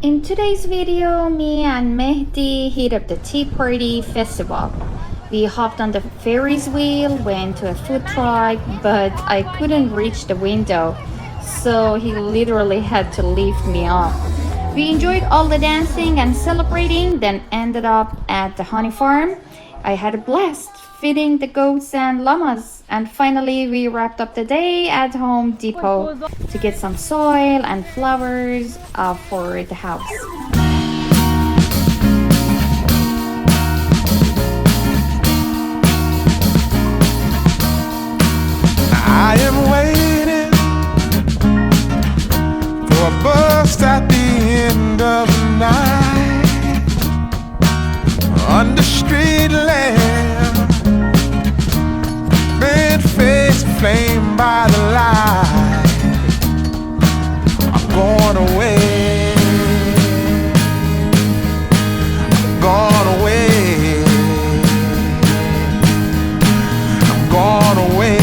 In today's video, me and Mehdi hit up the Tea Party Festival. We hopped on the Ferris wheel, went to a food truck, but I couldn't reach the window, so he literally had to lift me up. We enjoyed all the dancing and celebrating, then ended up at the honey farm. I had a blast feeding the goats and llamas, and finally we wrapped up the day at Home Depot to get some soil and flowers for the house. I am waiting for a bus at the end of the night, under street lamp, bent face flamed by the light. I'm going away, I'm going away, I'm going away.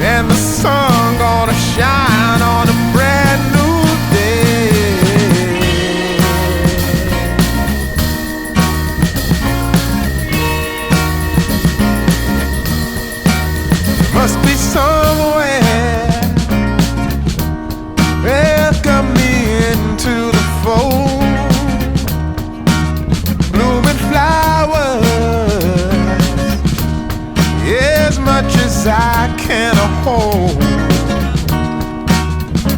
And the sun gonna shine on a brand new day. Must be somewhere welcome me into the fold. Blooming flowers, as much as I can hold.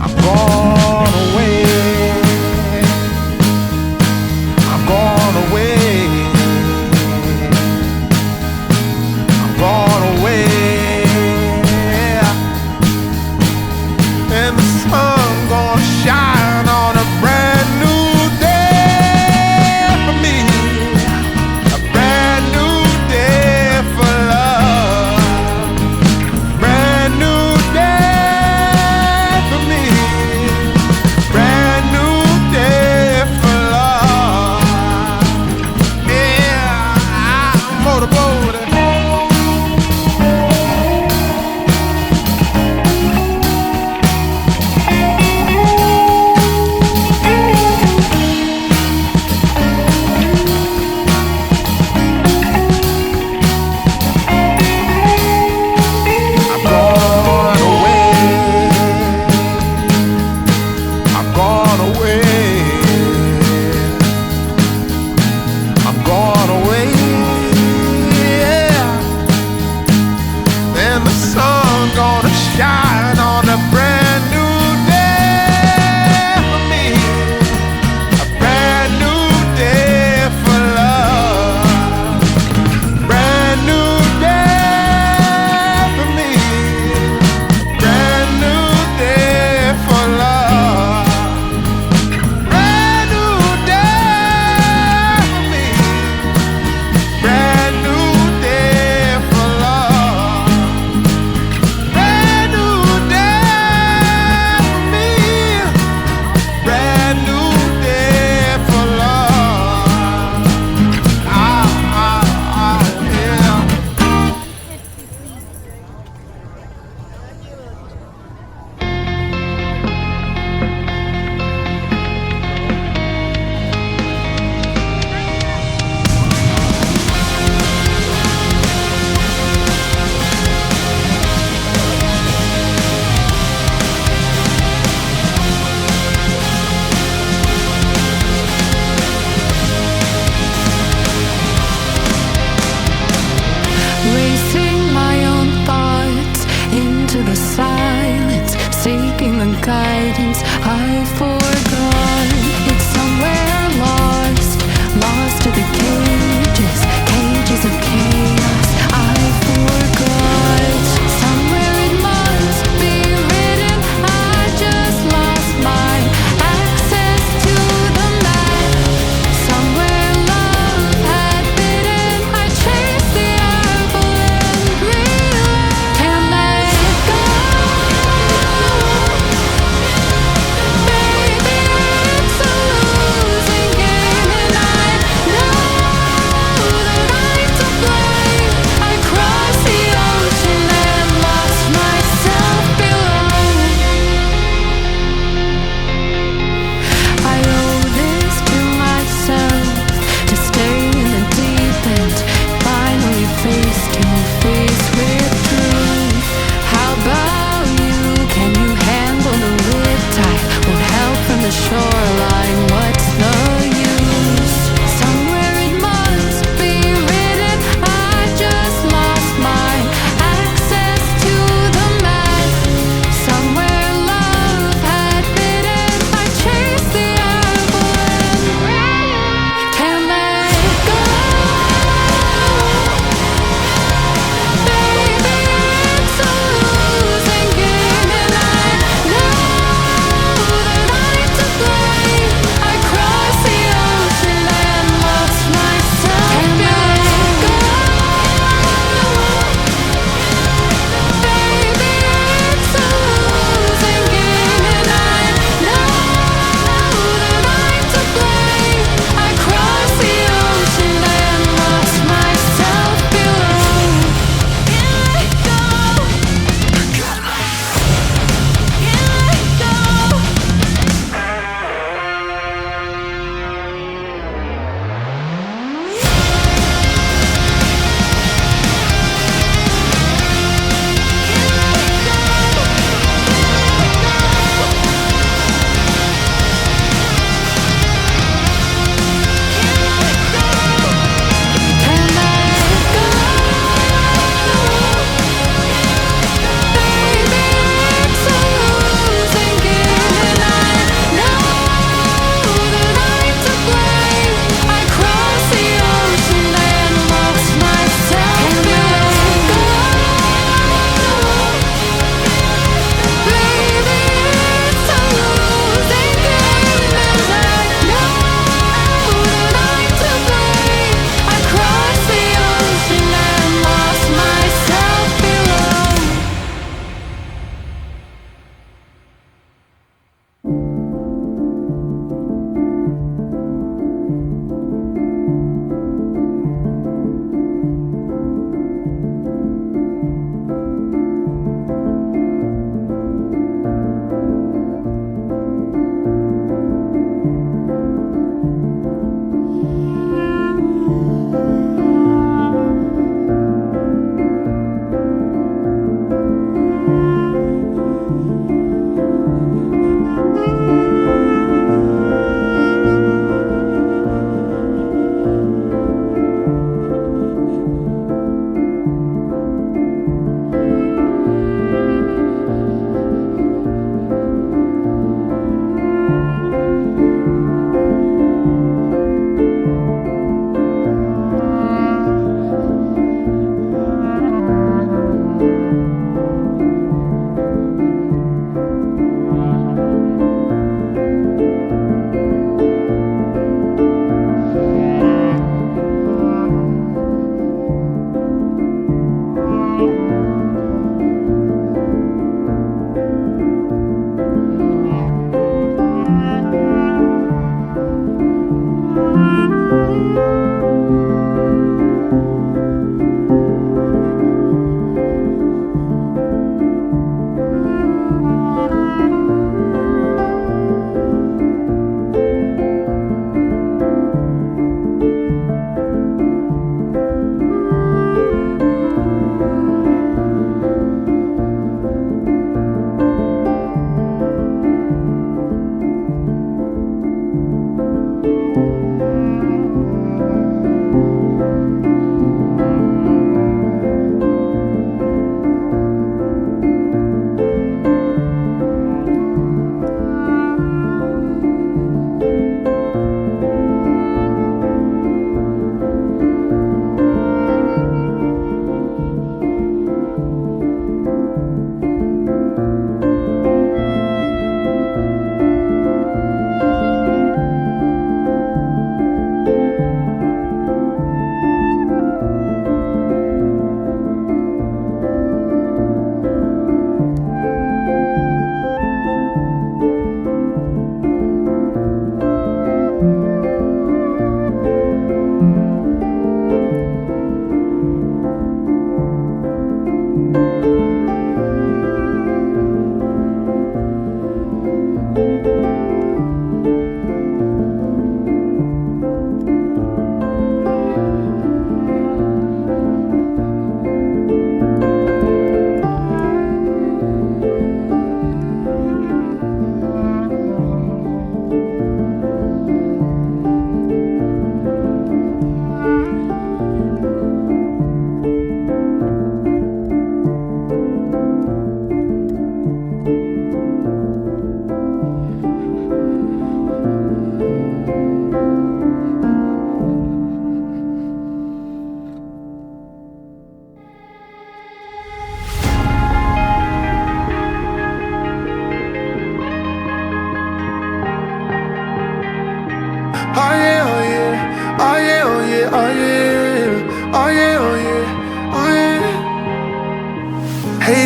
I'm gone away, I'm gone away, I'm gone away. And the sun gonna shine on a brand new day for me, a brand new day for love. Brand new day for me, brand new day for love. Yeah, I'm motorboating. I'm gone away, I'm gone away, I'm gone away, yeah. Then the sun gonna shine on a brand new day for me, a brand new day for love. Brand new day for me, brand new day for love. Brand new day for me, brand new day for love. Brand new day for me, brand new day for love. Yeah. Racing my own thoughts into the silence, seeking the guidance I forgot. It's somewhere lost, lost to the cages, cages of chaos I forgot. Somewhere it must be written, I just lost my access to the map. Somewhere love had bidden, I chased the apple and realized can't let it go. Baby, shoreline. What's the use? Somewhere it must be written. I just lost my access to the map. Somewhere love had bitten. I chased the apple and can't let go. Baby, it's a losing game, and I know that I took less.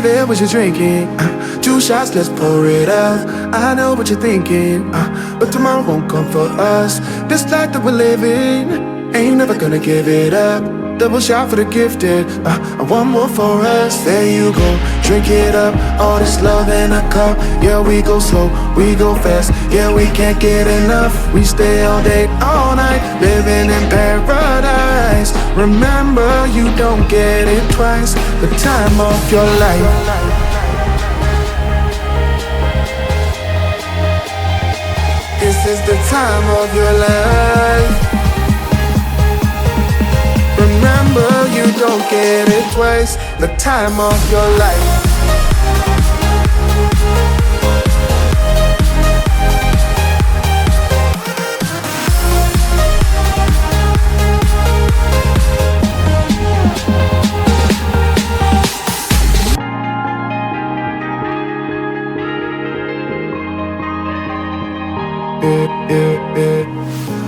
there what you're drinking. Two shots, let's pour it out. I know what you're thinking, but tomorrow won't come for us. This life that we're living, ain't never gonna give it up. Double shot for the gifted, one more for us. There you go, drink it up. All this love in a cup. Yeah, we go slow, we go fast. Yeah, we can't get enough. We stay all day, all night, living in paradise. Remember, you don't get it twice. The time of your life. This is the time of your life. Remember, you don't get it twice. The time of your life.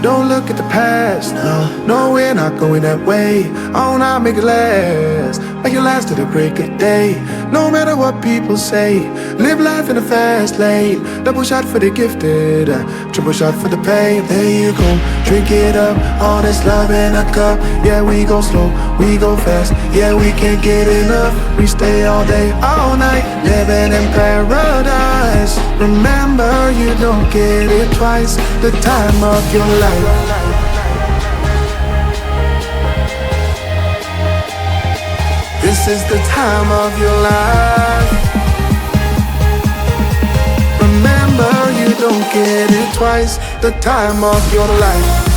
Don't look at the past, no, we're not going that way. Oh, now make it last, make it last to the break of day. No matter what people say, live life in a fast lane. Double shot for the gifted, triple shot for the pain. There you go, drink it up, all this love in a cup. Yeah, we go slow, we go fast. Yeah, we can't get enough. We stay all day, all night, living in paradise. Remember, you don't get it twice. The time of your life. This is the time of your life. Remember, you don't get it twice. The time of your life.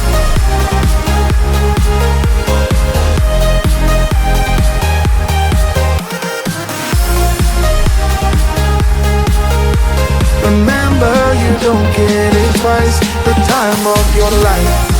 Remember, you don't get it twice. The time of your life.